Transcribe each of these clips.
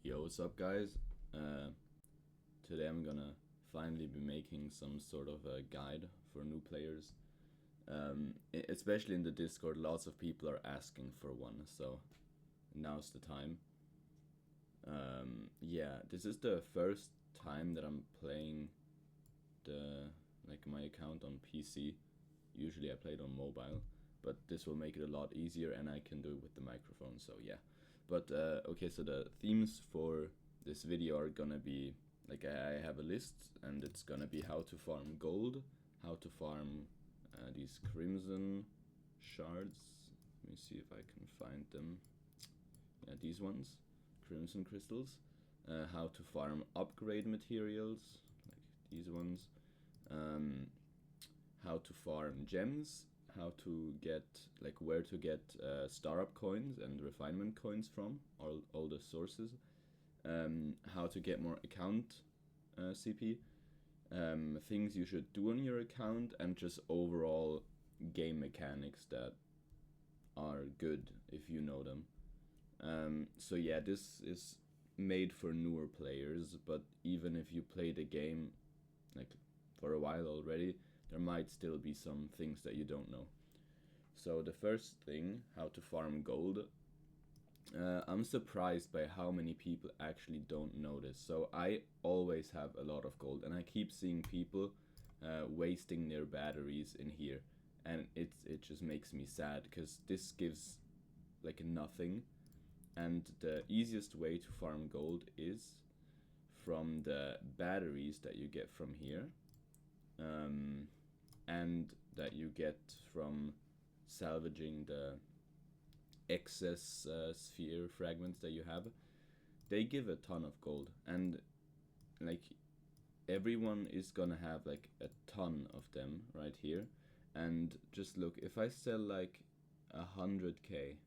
Yo, what's up, guys? Today I'm gonna finally be making some sort of a guide for new players. Especially in the Discord, lots of people are asking for one, so now's the time. Yeah, this is the first time that I'm playing my account on PC. Usually I play it on mobile, but this will make it a lot easier, and I can do it with the microphone. So yeah. But okay, so the themes for this video are gonna be I have a list, and it's gonna be how to farm gold, how to farm these crimson shards. Let me see if I can find them. Yeah, these ones, crimson crystals. How to farm upgrade materials, like these ones. How to farm gems, how to get, where to get star up coins and refinement coins from, all the sources. How to get more account CP, things you should do on your account, and just overall game mechanics that are good if you know them. So yeah, this is made for newer players, but even if you play the game like for a while already, there might still be some things that you don't know. So the first thing, how to farm gold. I'm surprised by how many people actually don't know this. So I always have a lot of gold, and I keep seeing people wasting their batteries in here, and it just makes me sad because this gives like nothing. And the easiest way to farm gold is from the batteries that you get from here, and that you get from salvaging the excess sphere fragments that you have. They give a ton of gold, and like everyone is gonna have like a ton of them right here. And just look, if I sell like 100k,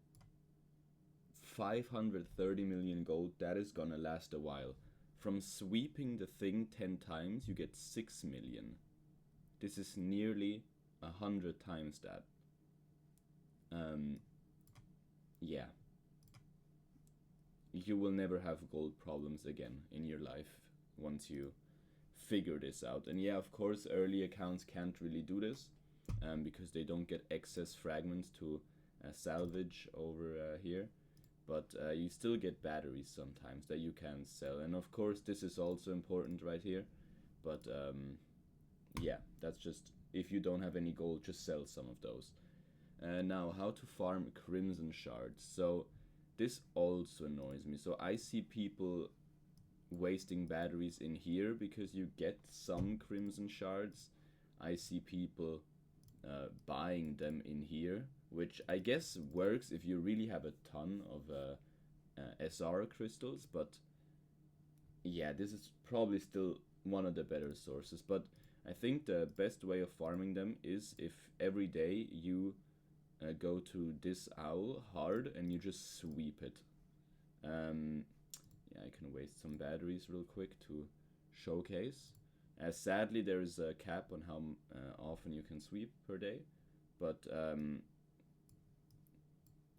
530 million gold, that is gonna last a while. From sweeping the thing 10 times, you get 6 million. This is nearly 100 times that. Yeah. You will never have gold problems again in your life once you figure this out. And yeah, of course, early accounts can't really do this because they don't get excess fragments to salvage over here. But you still get batteries sometimes that you can sell. And of course, this is also important right here. But yeah, that's just, if you don't have any gold, just sell some of those. Now, how to farm crimson shards. So this also annoys me. So I see people wasting batteries in here because you get some crimson shards. I see people buying them in here, which I guess works if you really have a ton of SR crystals, but yeah, this is probably still one of the better sources. But I think the best way of farming them is if every day you go to this owl hard and you just sweep it. Yeah, I can waste some batteries real quick to showcase. Sadly, there is a cap on how often you can sweep per day, but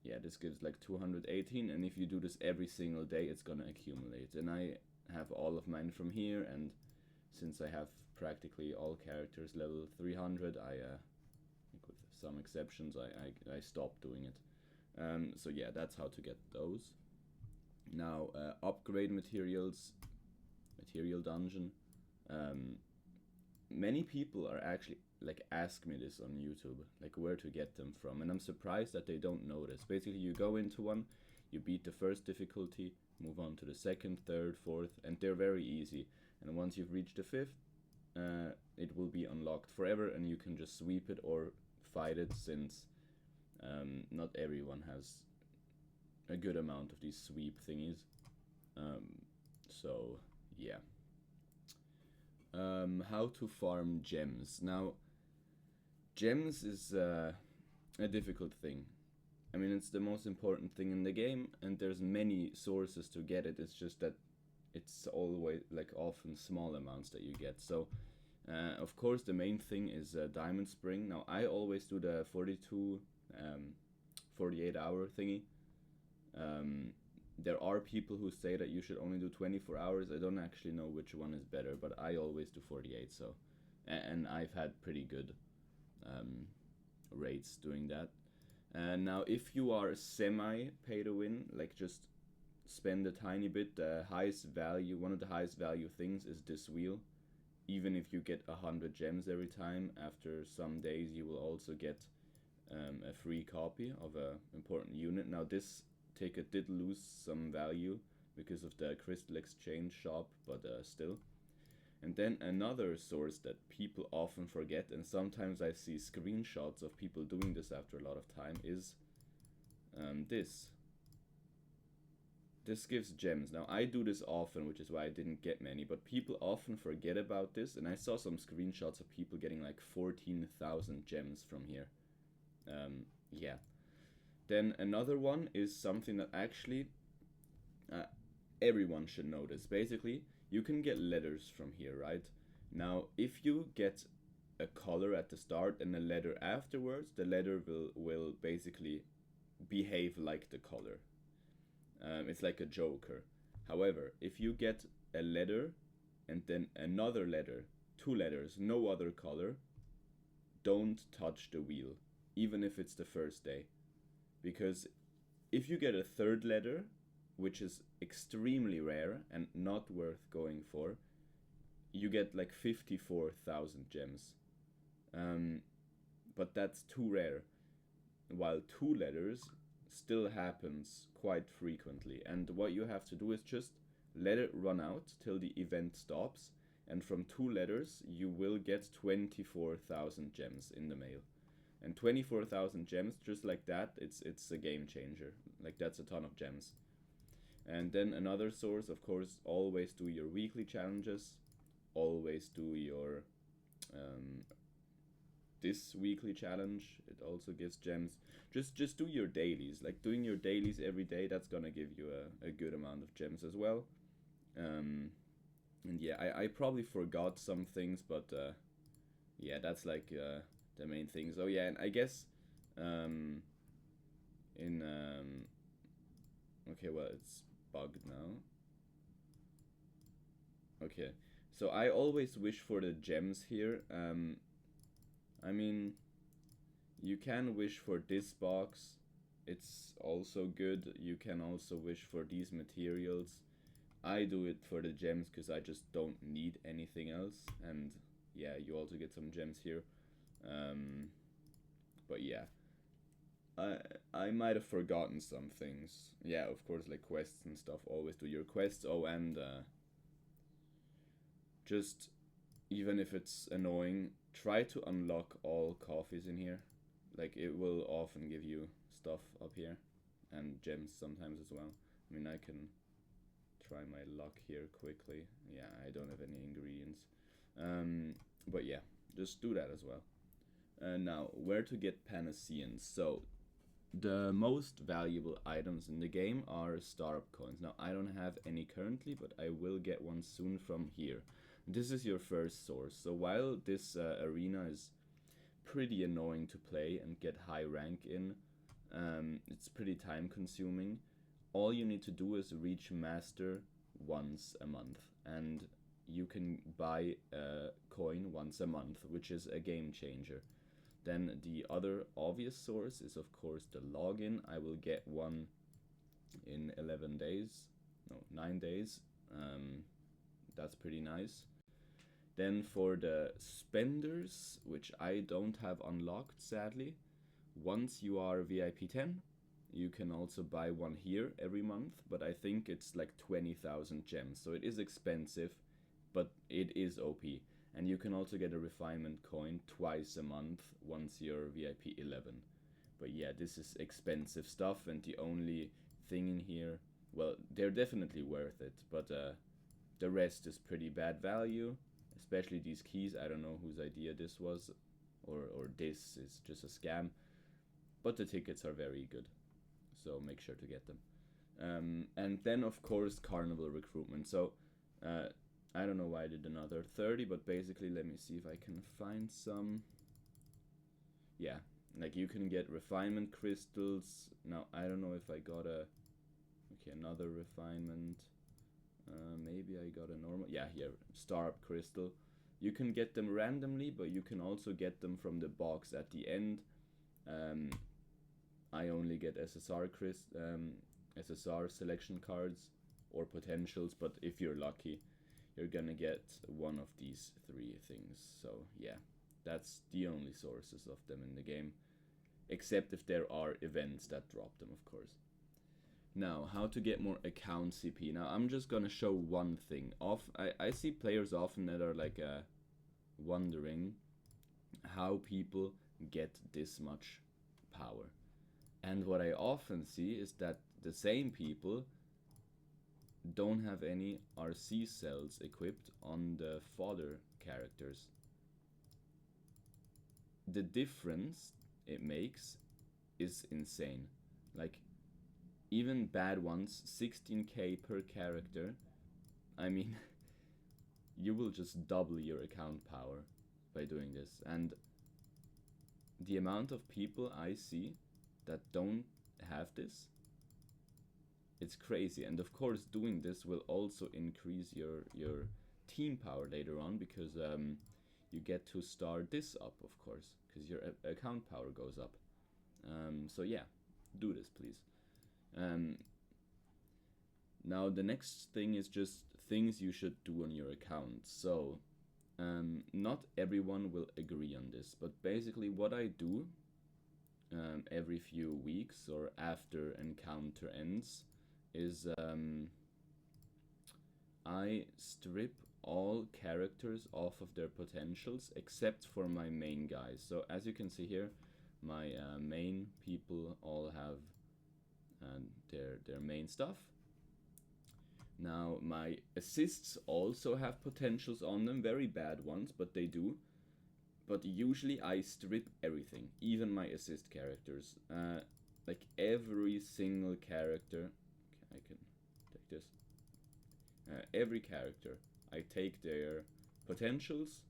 yeah, this gives like 218, and if you do this every single day, it's gonna accumulate. And I have all of mine from here, and since I have practically all characters level 300, with some exceptions, I stopped doing it. So yeah, that's how to get those. Now, upgrade materials, material dungeon. Many people are actually ask me this on YouTube, like where to get them from, and I'm surprised that they don't know this. Basically, you go into one, you beat the first difficulty, move on to the second, third, fourth, and they're very easy. And once you've reached the fifth, it will be unlocked forever, and you can just sweep it or fight it, since not everyone has a good amount of these sweep thingies. So yeah. How to farm gems. Now, gems is a difficult thing. I mean, it's the most important thing in the game, and there's many sources to get it. It's just that it's always often small amounts that you get. So of course, the main thing is diamond spring. Now, I always do the 48 hour thingy. there are people who say that you should only do 24 hours. I don't actually know which one is better, but I always do 48. So, and I've had pretty good um, rates doing that. And now, if you are semi pay to win, like just spend a tiny bit, the highest value, one of the highest value things is this wheel. Even if you get 100 gems every time, after some days you will also get a free copy of a important unit. Now this ticket did lose some value because of the crystal exchange shop, but still. And then another source that people often forget, and sometimes I see screenshots of people doing this after a lot of time, is this. This gives gems. Now I do this often, which is why I didn't get many, but people often forget about this, and I saw some screenshots of people getting like 14,000 gems from here. Yeah. Then another one is something that actually uh, everyone should notice. Basically, you can get letters from here, right? Now, if you get a color at the start and a letter afterwards, the letter will basically behave like the color. It's like a joker. However, if you get a letter and then another letter, two letters, no other color, don't touch the wheel, even if it's the first day. Because if you get a third letter, which is extremely rare and not worth going for, you get like 54,000 gems. But that's too rare. While two letters still happens quite frequently. And what you have to do is just let it run out till the event stops. And from two letters, you will get 24,000 gems in the mail. And 24,000 gems, just like that, it's a game changer. Like, that's a ton of gems. And then another source, of course, always do your weekly challenges. Always do your this weekly challenge. It also gives gems. Just do your dailies. Like, doing your dailies every day, that's gonna give you a good amount of gems as well. And yeah, I probably forgot some things, but yeah, that's like the main things. Oh yeah, and I guess in okay, well, it's bugged now. Okay, so I always wish for the gems here. I mean, you can wish for this box. It's also good. You can also wish for these materials. I do it for the gems because I just don't need anything else. And yeah, you also get some gems here. But yeah, I I might have forgotten some things. Yeah, of course, like quests and stuff. Always do your quests. Oh, and just even if it's annoying, try to unlock all coffees in here. Like, it will often give you stuff up here and gems sometimes as well. I mean, I can try my luck here quickly. Yeah, I don't have any ingredients. But yeah, just do that as well. Now, where to get Panaceans? So, the most valuable items in the game are startup coins. Now, I don't have any currently, but I will get one soon from here. This is your first source. So while this arena is pretty annoying to play and get high rank in, it's pretty time consuming. All you need to do is reach master once a month, and you can buy a coin once a month, which is a game changer. Then the other obvious source is, of course, the login. I will get one in 11 days, no, 9 days. That's pretty nice. Then for the spenders, which I don't have unlocked, sadly, once you are VIP 10, you can also buy one here every month, but I think it's like 20,000 gems, so it is expensive, but it is OP. And you can also get a refinement coin twice a month once you're VIP 11. But yeah, this is expensive stuff, and the only thing in here, well, they're definitely worth it, but the rest is pretty bad value, especially these keys. I don't know whose idea this was, or this is just a scam, but the tickets are very good, so make sure to get them. And then, of course, carnival recruitment. So I don't know why I did another 30, but basically, let me see if I can find some. Yeah, like, you can get refinement crystals. Now, I don't know if I got a. Okay, another refinement. Maybe I got a normal. Yeah, here, star up crystal. You can get them randomly, but you can also get them from the box at the end. I only get SSR selection cards or potentials, but if you're lucky, you're gonna get one of these three things. So yeah, that's the only sources of them in the game, except if there are events that drop them, of course. Now, how to get more account CP. Now, I'm just gonna show one thing. I see players often that are like wondering how people get this much power. And what I often see is that the same people don't have any RC cells equipped on the fodder characters. The difference it makes is insane. Like, even bad ones, 16k per character. I mean, you will just double your account power by doing this. And the amount of people I see that don't have this, it's crazy. And of course, doing this will also increase your team power later on, because you get to start this up, of course, because your account power goes up. So yeah, do this, please. Now the next thing is just things you should do on your account. So not everyone will agree on this, but basically what I do every few weeks or after encounter ends is I strip all characters off of their potentials except for my main guys. So as you can see here, my main people all have their main stuff. Now my assists also have potentials on them, very bad ones, but they do. But usually I strip everything, even my assist characters. Like every single character. Okay, I can take this. Every character, I take their potentials,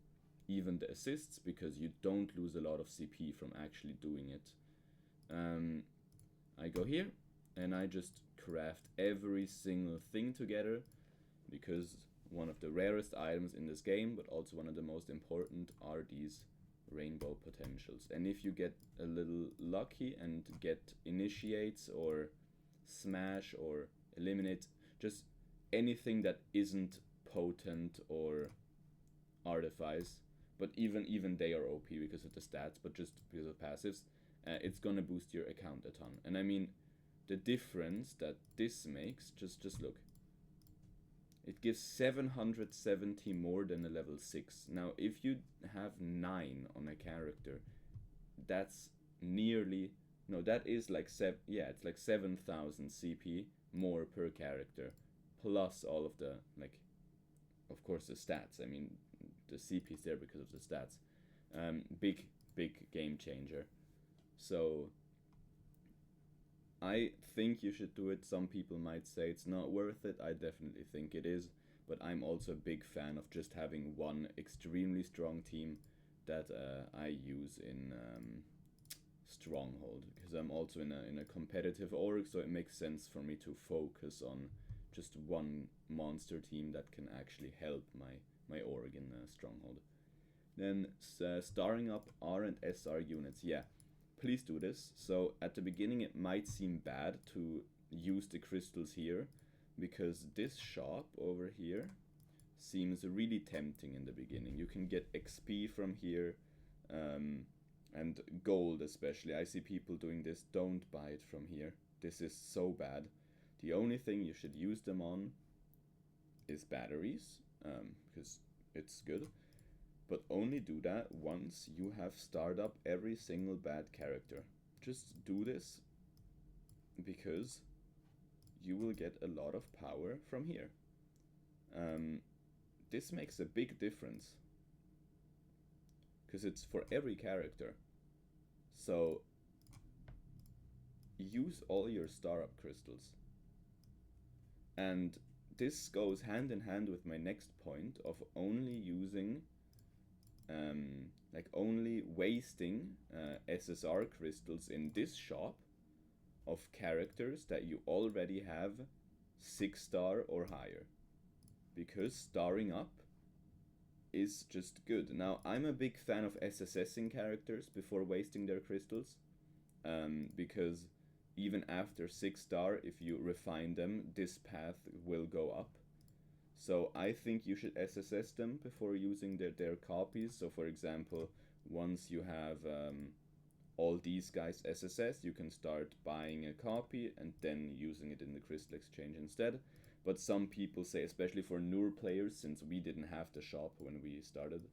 even the assists, because you don't lose a lot of CP from actually doing it. I go here and I just craft every single thing together, because one of the rarest items in this game, but also one of the most important, are these rainbow potentials. And if you get a little lucky and get initiates or smash or eliminate, just anything that isn't potent or artifice, but even they are OP because of the stats, but just because of passives, it's gonna boost your account a ton. And I mean, the difference that this makes, just look. It gives 770 more than a level 6. Now, if you have 9 on a character, that's nearly... No, that is like it's like 7,000 CP more per character. Plus all of the, like, of course the stats. I mean, the CP is there because of the stats. Big game changer. So I think you should do it. Some people might say it's not worth it. I definitely think it is, but I'm also a big fan of just having one extremely strong team that I use in Stronghold, because I'm also in a competitive org, so it makes sense for me to focus on just one monster team that can actually help my org in Stronghold. Then starring up R and SR units, yeah. Please do this. So at the beginning it might seem bad to use the crystals here, because this shop over here seems really tempting in the beginning. You can get XP from here, and gold especially. I see people doing this. Don't buy it from here. This is so bad. The only thing you should use them on is batteries, because it's good. But only do that once you have started up every single bad character. Just do this, because you will get a lot of power from here. This makes a big difference, because it's for every character. So use all your star up crystals. And this goes hand in hand with my next point of only using like only wasting SSR crystals in this shop of characters that you already have 6-star or higher, because starring up is just good. Now, I'm a big fan of SSSing characters before wasting their crystals, because even after 6-star, if you refine them, this path will go up. So I think you should SSS them before using their copies. So for example, once you have all these guys SSS, you can start buying a copy and then using it in the crystal exchange instead. But some people say, especially for newer players, since we didn't have the shop when we started,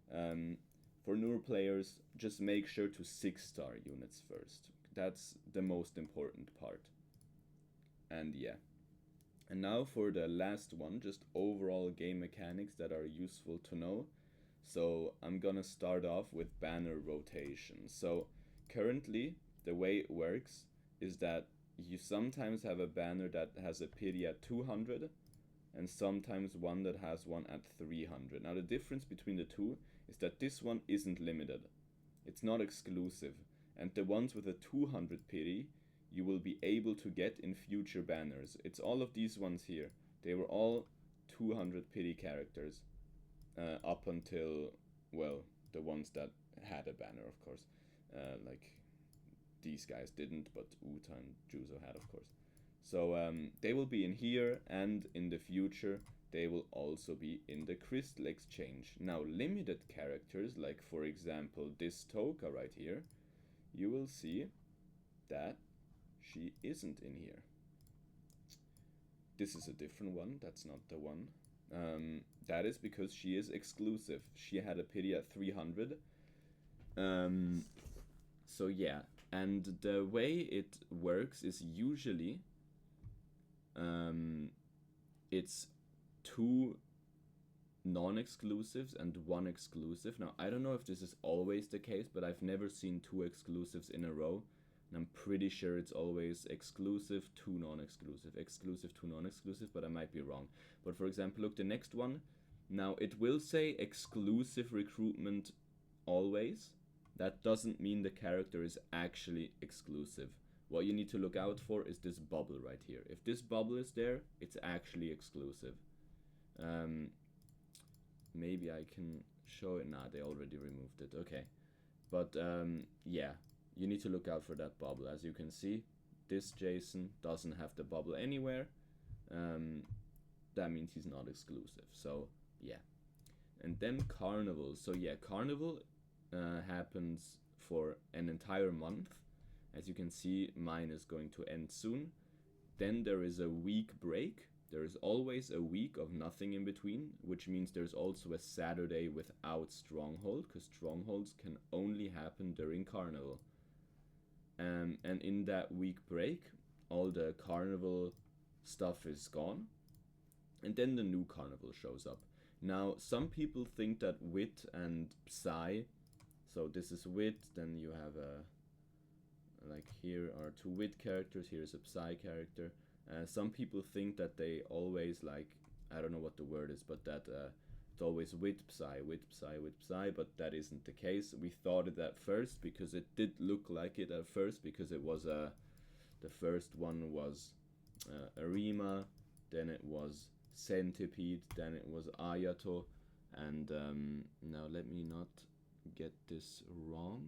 for newer players, just make sure to 6-star units first. That's the most important part. And yeah. And now for the last one, just overall game mechanics that are useful to know. So I'm gonna start off with banner rotation. So currently, the way it works is that you sometimes have a banner that has a pity at 200 and sometimes one that has one at 300. Now the difference between the two is that this one isn't limited. It's not exclusive. And the ones with a 200 pity you will be able to get in future banners. It's all of these ones here. They were all 200 pity characters up until, well, the ones that had a banner, of course. Like these guys didn't, but Uta and Juzo had, of course. So they will be in here, and in the future they will also be in the crystal exchange. Now limited characters, like for example this Toka right here, you will see that she isn't in here. This is a different one, that's not the one. That is because she is exclusive. She had a pity at 300. So yeah, and the way it works is usually it's 2 non-exclusives and 1 exclusive. Now I don't know if this is always the case, but I've never seen 2 exclusives in a row. And I'm pretty sure it's always exclusive, 2 non-exclusive, exclusive, 2 non-exclusive, but I might be wrong. But for example, look, the next one, now it will say exclusive recruitment always. That doesn't mean the character is actually exclusive. What you need to look out for is this bubble right here. If this bubble is there, it's actually exclusive. Maybe I can show it. Nah, they already removed it. Okay. But yeah, you need to look out for that bubble. As you can see, this Jason doesn't have the bubble anywhere. That means he's not exclusive. So yeah. And then Carnival. So yeah, Carnival happens for an entire month. As you can see, mine is going to end soon. Then there is a week break. There is always a week of nothing in between, which means there's also a Saturday without Stronghold, because Strongholds can only happen during Carnival. And in that week break, all the Carnival stuff is gone, and then the new Carnival shows up. Now, some people think that Wit and Psy, so this is Wit, then you have like here are 2 Wit characters, here's a Psy character. Some people think that they always, like, I don't know what the word is, but that it's always Wit Psy, Wit Psy, Wit Psy, but that isn't the case. We thought it at first because it did look like it at first, because it was the first one was Arima, then it was Centipede, then it was Ayato, and now let me not get this wrong.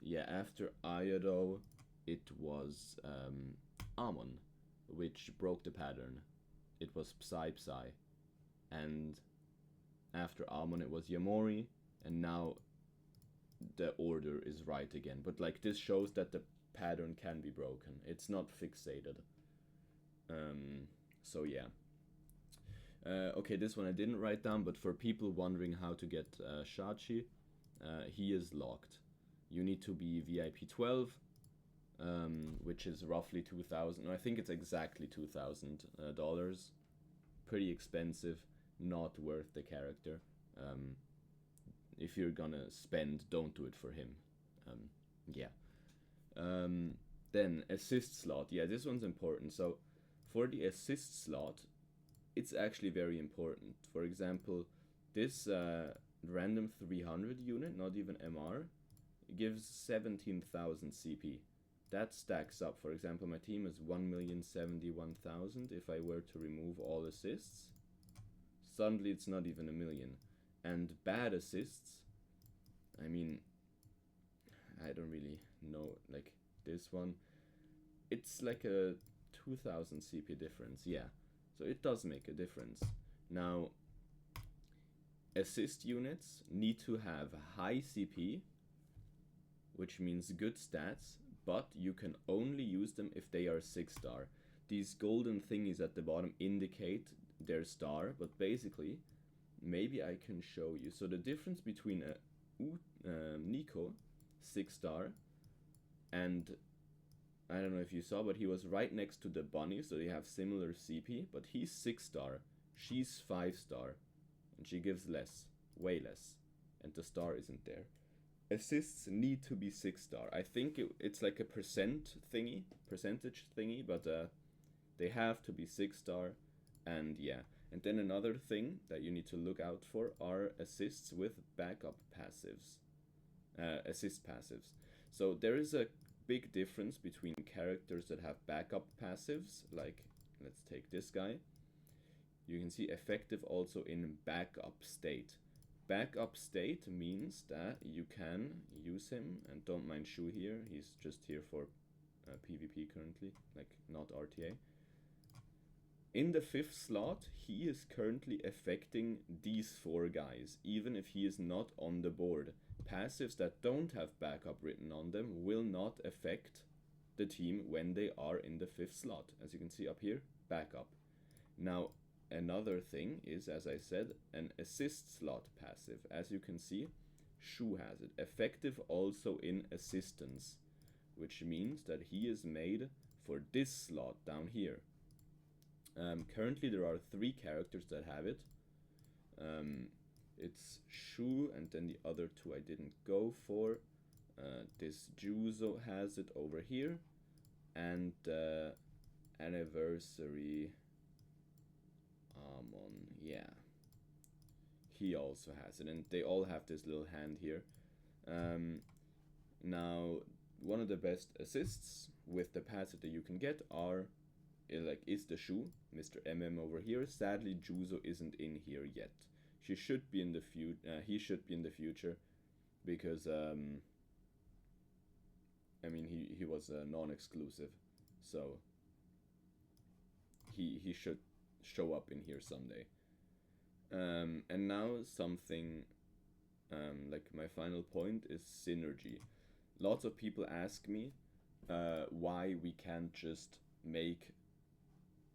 Yeah, after Ayato, it was Amon, which broke the pattern. It was Psy, and after Amon it was Yamori, and now the order is right again. But like, this shows that the pattern can be broken. It's not fixated. So yeah. Okay, this one I didn't write down, but for people wondering how to get Shachi, he is locked. You need to be VIP 12, which is roughly 2,000. I think it's exactly $2,000. Pretty expensive, not worth the character. If you're gonna spend, don't do it for him. Yeah. Then assist slot. Yeah, this one's important. So for the assist slot, it's actually very important. For example, this random 300 unit, not even MR, gives 17,000 CP. that stacks up. For example, my team is 1,071,000. If I were to remove all assists, suddenly it's not even a million. And bad assists, I mean, I don't really know, like this one, it's like a 2000 CP difference, yeah. So it does make a difference. Now, assist units need to have high CP, which means good stats, but you can only use them if they are 6-star. These golden thingies at the bottom indicate their star, but basically, maybe I can show you. So the difference between a Nico 6-star and I don't know if you saw, but he was right next to the bunny, so they have similar CP, but he's 6-star, she's 5-star, and she gives less, way less, and the star isn't there. Assists need to be 6-star. I think it's like a percentage thingy, but they have to be 6-star, and yeah. And then another thing that you need to look out for are assists with backup passives, assist passives. So there is a big difference between characters that have backup passives, like let's take this guy. You can see effective also in backup state. Backup state means that you can use him, and don't mind Shu here, he's just here for PvP currently, like not RTA. In the 5th slot, he is currently affecting these 4 guys, even if he is not on the board. Passives that don't have backup written on them will not affect the team when they are in the 5th slot. As you can see up here, backup. Now, another thing is, as I said, an assist slot passive. As you can see, Shu has it. Effective also in assistance, which means that he is made for this slot down here. Currently there are 3 characters that have it. It's Shu, and then the other 2 I didn't go for. This Juzo has it over here, and Anniversary Amon, yeah, he also has it, and they all have this little hand here. Now, one of the best assists with the passive that you can get are is the Shu, Mr. MM over here. Sadly, Juzo isn't in here yet. She should be in the he should be in the future, because I mean he was non-exclusive, so he should show up in here someday. And now something like my final point is synergy. Lots of people ask me why we can't just make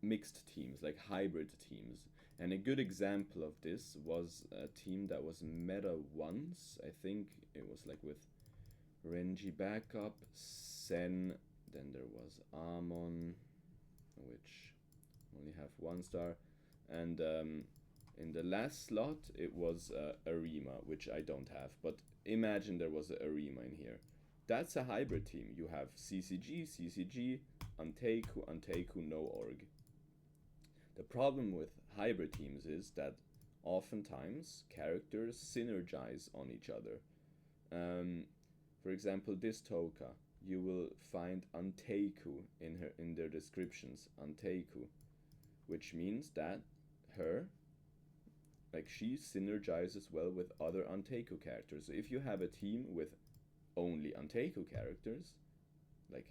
mixed teams, like hybrid teams. And a good example of this was a team that was meta once. I think it was like with Renji backup, Sen, then there was Amon, which only have 1 star, and in the last slot it was Arima, which I don't have, but imagine there was a Arima in here. That's a hybrid team. You have CCG, Anteiku, no org. The problem with hybrid teams is that oftentimes characters synergize on each other. For example, this Toka, you will find Anteiku in their descriptions, Anteiku, which means that she synergizes well with other Anteiku characters. So if you have a team with only Anteiku characters, like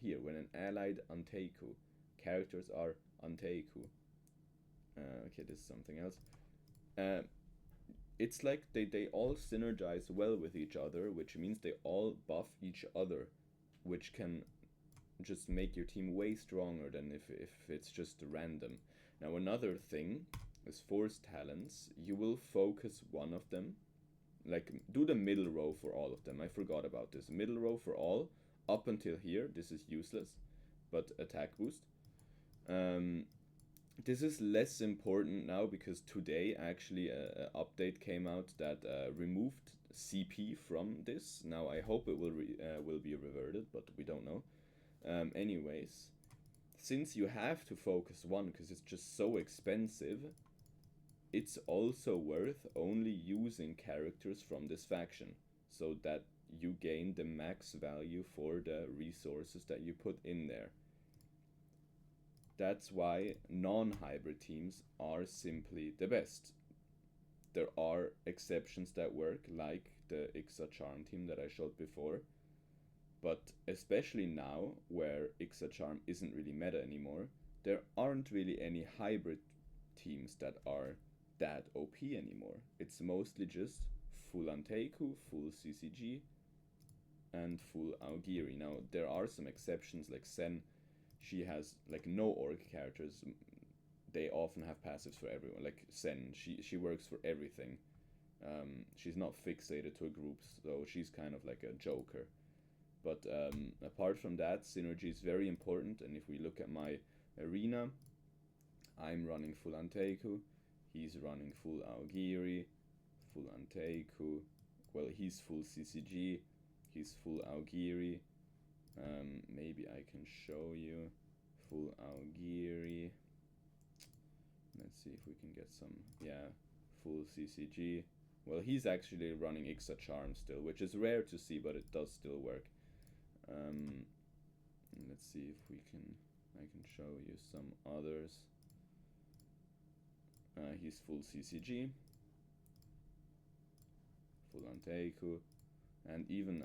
here, when an allied Anteiku characters are Anteiku, okay, this is something else. It's like they all synergize well with each other, which means they all buff each other, which can just make your team way stronger than if it's just random. Now, another thing is force talents. You will focus one of them, like do the middle row for all of them. I forgot about this. Middle row for all up until here. This is useless, but attack boost. This is less important now because today actually an update came out that removed CP from this. Now I hope it will be reverted, but we don't know. Anyways, since you have to focus one because it's just so expensive, it's also worth only using characters from this faction, so that you gain the max value for the resources that you put in there. That's why non-hybrid teams are simply the best. There are exceptions that work, like the Ixa Charm team that I showed before, but especially now, where Ixa Charm isn't really meta anymore, there aren't really any hybrid teams that are that OP anymore. It's mostly just full Anteiku, full CCG, and full Aogiri. Now, there are some exceptions, like Sen. She has like no orc characters. They often have passives for everyone. Like Sen, she works for everything. She's not fixated to a group, so she's kind of like a joker. But apart from that, synergy is very important. And if we look at my arena, I'm running full Anteiku. He's running full Aogiri, full Anteiku. Well, he's full CCG. He's full Aogiri. Maybe I can show you full Aogiri. Let's see if we can get some, yeah, full CCG. Well, he's actually running Ixa Charm still, which is rare to see, but it does still work. Let's see if I can show you some others. He's full CCG, full Anteiku, and even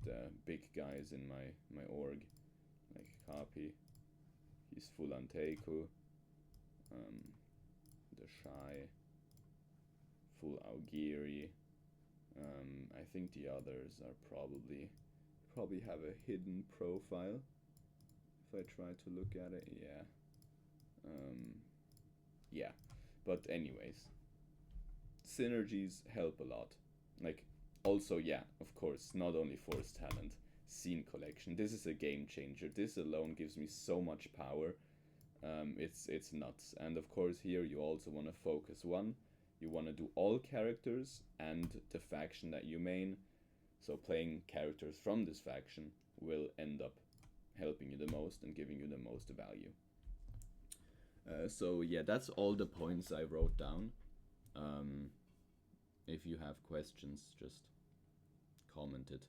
the big guys in my org, like Kapi, he's full Anteiku, the Shy, full Aogiri. I think the others are probably have a hidden profile. If I try to look at it, yeah. Yeah, but anyways, synergies help a lot. Like, also, yeah, of course, not only force talent, scene collection. This is a game changer. This alone gives me so much power. It's nuts. And of course, here you also want to focus. One, you want to do all characters and the faction that you main. So playing characters from this faction will end up helping you the most and giving you the most value. So yeah, that's all the points I wrote down. If you have questions, just comment it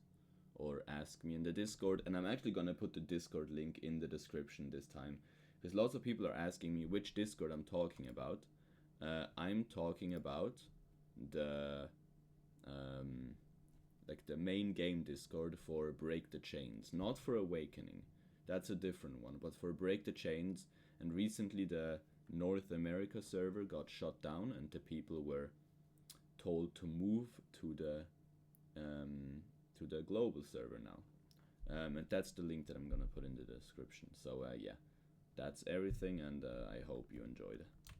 or ask me in the Discord. And I'm actually gonna put the Discord link in the description this time, because lots of people are asking me which Discord I'm talking about. I'm talking about the like the main game Discord for Break the Chains, not for Awakening. That's a different one, but for Break the Chains. And recently the North America server got shut down, and the people were told to move to the global server now. And that's the link that I'm gonna put in the description. So yeah, that's everything, and I hope you enjoyed.